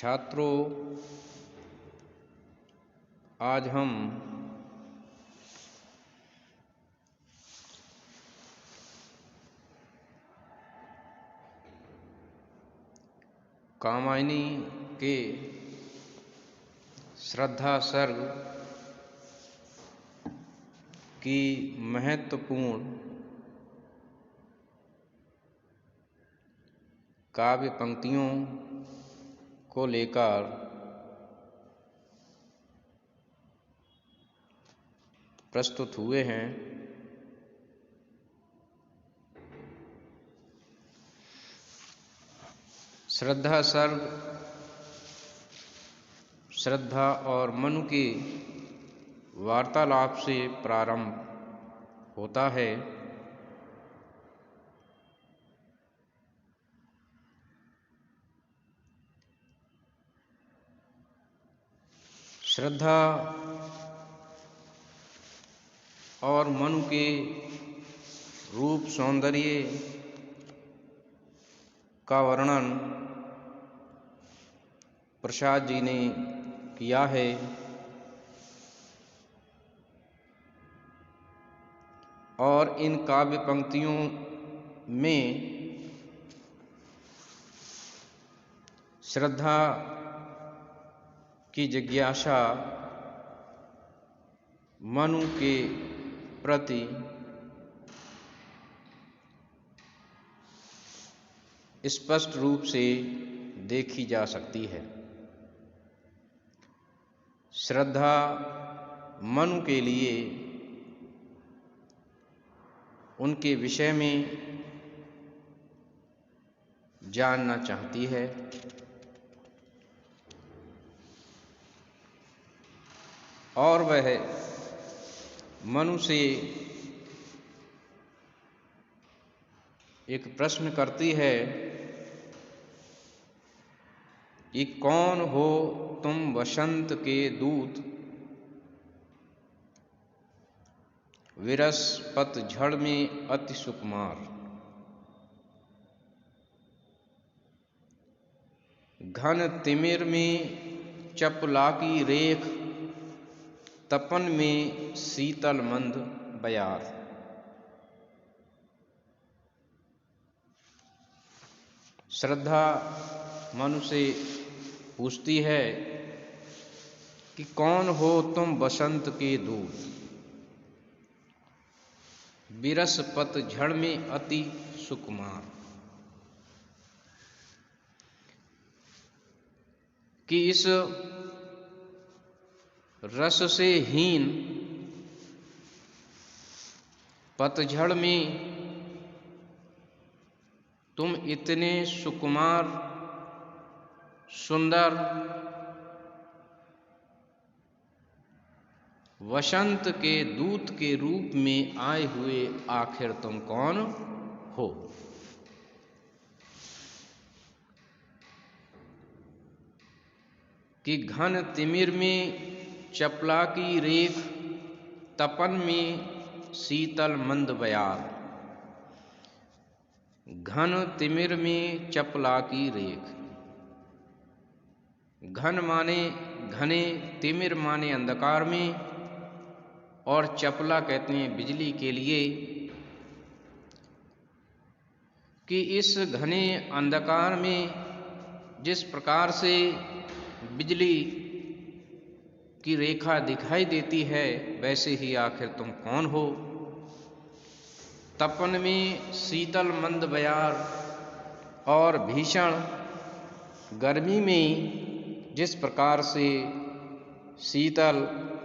छात्रों, आज हम कामायनी के श्रद्धा सर्ग की महत्वपूर्ण काव्य पंक्तियों को लेकर प्रस्तुत हुए हैं। श्रद्धा सर्ग श्रद्धा और मनु के वार्तालाप से प्रारंभ होता है। श्रद्धा और मनु के रूप सौंदर्य का वर्णन प्रसाद जी ने किया है। और इन काव्य पंक्तियों में श्रद्धा की जिज्ञासा मनु के प्रति स्पष्ट रूप से देखी जा सकती है। श्रद्धा मनु के लिए उनके विषय में जानना चाहती है और वह मनु से एक प्रश्न करती है कि कौन हो तुम वसंत के दूत, विरस पतझड़ में अति सुकुमार। घन तिमिर में चपलाकी रेख, तपन में शीतल मंद बयार। श्रद्धा मनु से पूछती है कि कौन हो तुम वसंत के दूत, विरस पतझड़ में अति सुकुमार। कि इस रस से हीन पतझड़ में तुम इतने सुकुमार सुंदर वसंत के दूत के रूप में आए हुए आखिर तुम कौन हो। कि घन तिमिर में चपलाकी रेख, तपन में शीतल मंद बयार। घन तिमिर में चपलाकी रेख, घन माने घने, तिमिर माने अंधकार में, और चपला कहते हैं बिजली के लिए। कि इस घने अंधकार में जिस प्रकार से बिजली की रेखा दिखाई देती है, वैसे ही आखिर तुम कौन हो। तपन में शीतल मंद बयार, और भीषण गर्मी में जिस प्रकार से शीतल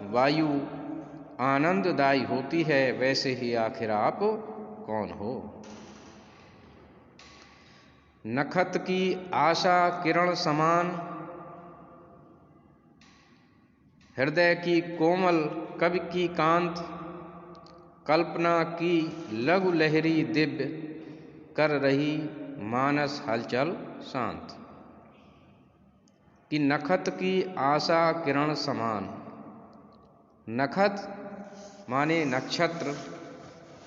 वायु आनंददायी होती है, वैसे ही आखिर आप कौन हो। नखत की आशा किरण समान, हृदय की कोमल कवि की कांत। कल्पना की लघु लहरी दिव्य, कर रही मानस हलचल शांत। कि नखत की आशा किरण समान, नखत माने नक्षत्र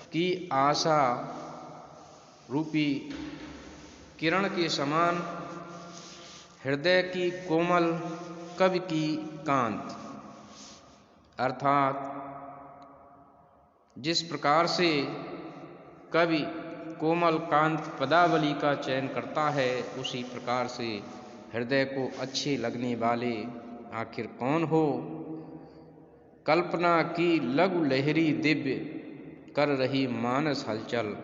की आशा रूपी किरण के समान हृदय की कोमल कवि की कांत, अर्थात जिस प्रकार से कवि कोमल कांत पदावली का चयन करता है, उसी प्रकार से हृदय को अच्छे लगने वाले आखिर कौन हो। कल्पना की लघु लहरी दिव्य, कर रही मानस हलचल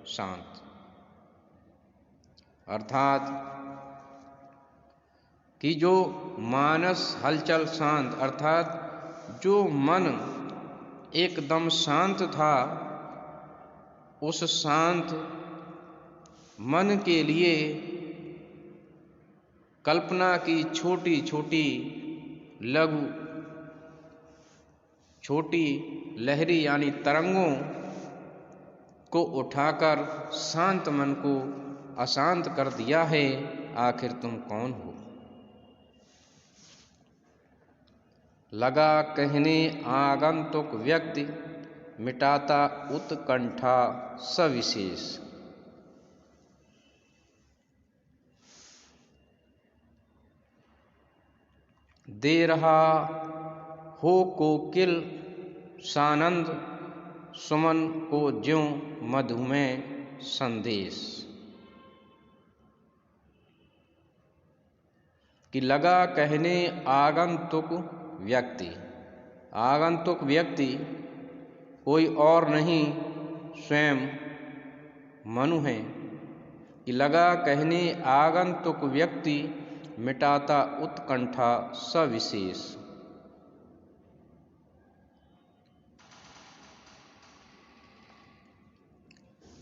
शांत। अर्थात कि जो मानस हलचल शांत, अर्थात जो मन एकदम शांत था, उस शांत मन के लिए कल्पना की छोटी छोटी लघु छोटी लहरी यानी तरंगों को उठाकर शांत मन को अशांत कर दिया है। आखिर तुम कौन हो। लगा कहने आगंतुक व्यक्ति, मिटाता उत्कंठा सविशेष। दे रहा हो कोकिल सानंद, सुमन को ज्यों मधुमेह संदेश। कि लगा कहने आगंतुक व्यक्ति, आगंतुक व्यक्ति कोई और नहीं स्वयं मनु है। कि लगा कहने आगंतुक व्यक्ति, मिटाता उत्कंठा सविशेष।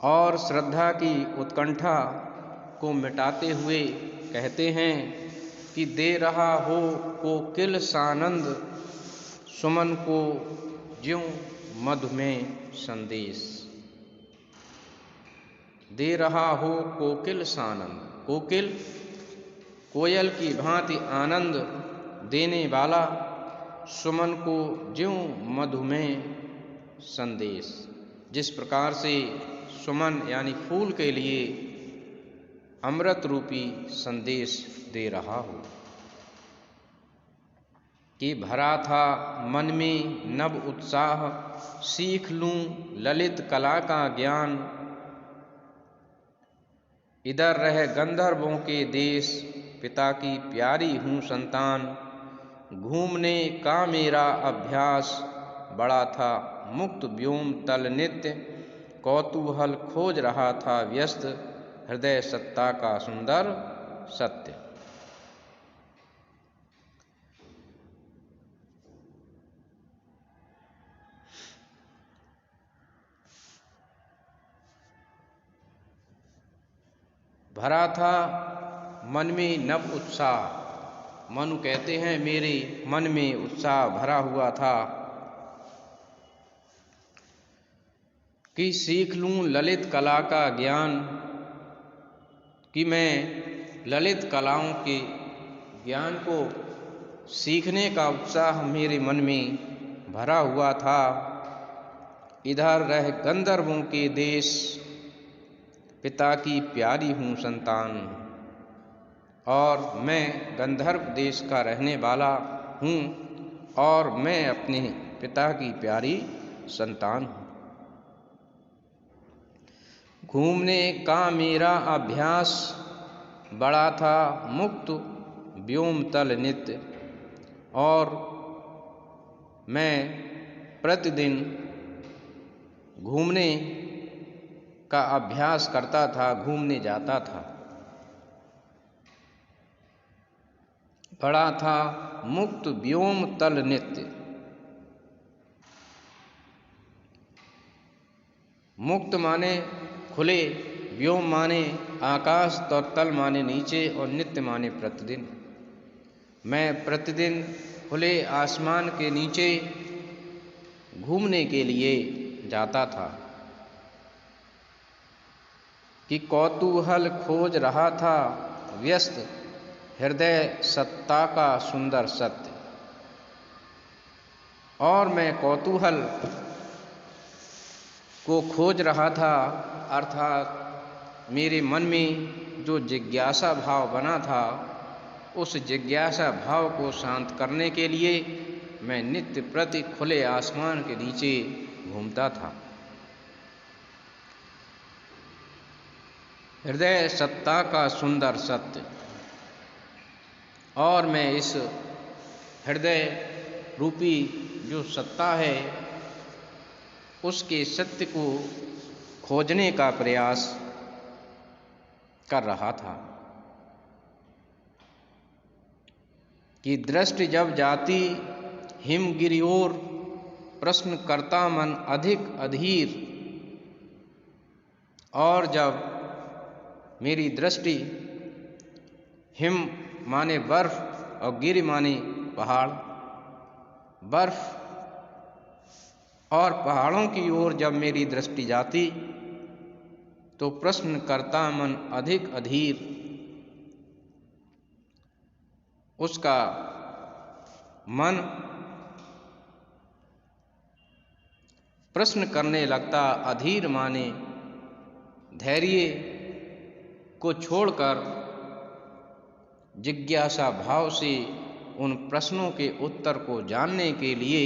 और श्रद्धा की उत्कंठा को मिटाते हुए कहते हैं कि दे रहा हो कोकिल सानंद, सुमन को ज्यों मधुमेह संदेश। दे रहा हो कोकिल सानंद, कोकिल कोयल की भांति आनंद देने वाला, सुमन को ज्यों मधुमेह संदेश। जिस प्रकार से सुमन यानी फूल के लिए अमृत रूपी संदेश दे रहा हो। कि भरा था मन में नव उत्साह, सीख लूं ललित कला का ज्ञान। इधर रह गंधर्वों के देश, पिता की प्यारी हूँ संतान। घूमने का मेरा अभ्यास, बड़ा था मुक्त व्योम तल नित्य। कौतूहल खोज रहा था व्यस्त, हृदय सत्ता का सुंदर सत्य। भरा था मन में नव उत्साह। मनु कहते हैं मेरे मन में उत्साह भरा हुआ था कि सीख लूं ललित कला का ज्ञान। कि मैं ललित कलाओं के ज्ञान को सीखने का उत्साह मेरे मन में भरा हुआ था। इधर रह गंधर्वों के देश, पिता की प्यारी हूँ संतान। और मैं गंधर्व देश का रहने वाला हूँ, और मैं अपने पिता की प्यारी संतान हूँ। घूमने का मेरा अभ्यास, बड़ा था मुक्त व्योम तल नित्य। और मैं प्रतिदिन घूमने का अभ्यास करता था, घूमने जाता था। बड़ा था मुक्त व्योम तल नित्य। मुक्त माने खुले, व्योम माने आकाश, तो तल माने नीचे, और नित्य माने प्रतिदिन। मैं प्रतिदिन खुले आसमान के नीचे घूमने के लिए जाता था। कि कौतूहल खोज रहा था व्यस्त, हृदय सत्ता का सुंदर सत्य। और मैं कौतूहल को खोज रहा था, अर्थात मेरे मन में जो जिज्ञासा भाव बना था, उस जिज्ञासा भाव को शांत करने के लिए मैं नित्य प्रति खुले आसमान के नीचे घूमता था। हृदय सत्ता का सुंदर सत्य, और मैं इस हृदय रूपी जो सत्ता है उसके सत्य को खोजने का प्रयास कर रहा था कि दृष्टि जब जाती हिमगिरि ओर, प्रश्न करता मन अधिक अधीर। और जब मेरी दृष्टि हिम माने बर्फ और गिरि माने पहाड़, बर्फ और पहाड़ों की ओर जब मेरी दृष्टि जाती तो प्रश्न करता मन अधिक अधीर। उसका मन प्रश्न करने लगता, अधीर माने धैर्य को छोड़कर जिज्ञासा भाव से उन प्रश्नों के उत्तर को जानने के लिए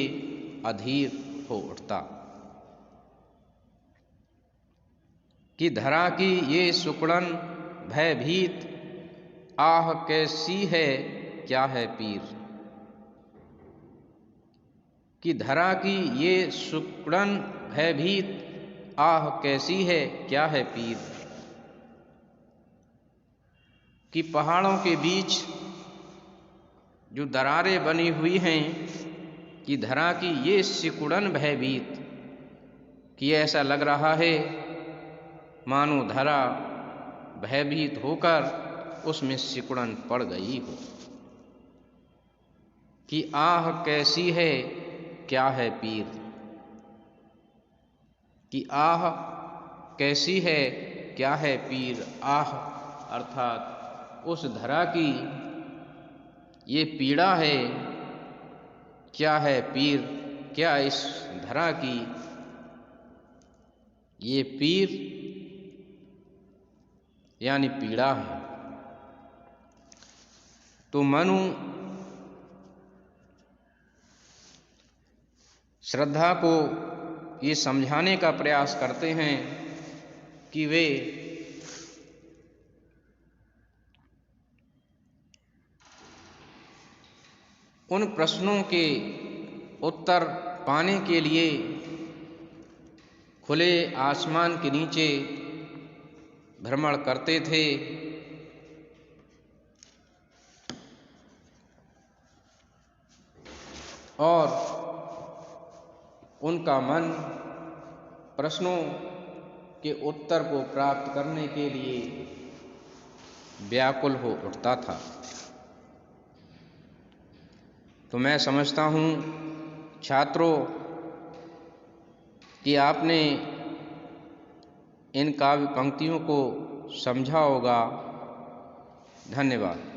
अधीर हो उठता कि धरा की ये सुकड़न भयभीत, आह कैसी है क्या है पीर। कि धरा की ये सुकड़न भयभीत, आह कैसी है क्या है पीर। कि पहाड़ों के बीच जो दरारें बनी हुई हैं, कि धरा की ये सिकुड़न भयभीत, कि ऐसा लग रहा है मानो धरा भयभीत होकर उसमें सिकुड़न पड़ गई हो। कि आह कैसी है क्या है पीर। कि आह कैसी है क्या है पीर। आह अर्थात उस धरा की ये पीड़ा है, क्या है पीर, क्या इस धरा की ये पीर यानी पीड़ा है। तो मनु श्रद्धा को ये समझाने का प्रयास करते हैं कि वे उन प्रश्नों के उत्तर पाने के लिए खुले आसमान के नीचे भ्रमण करते थे और उनका मन प्रश्नों के उत्तर को प्राप्त करने के लिए व्याकुल हो उठता था। तो मैं समझता हूँ छात्रों कि आपने इन काव्य पंक्तियों को समझा होगा। धन्यवाद।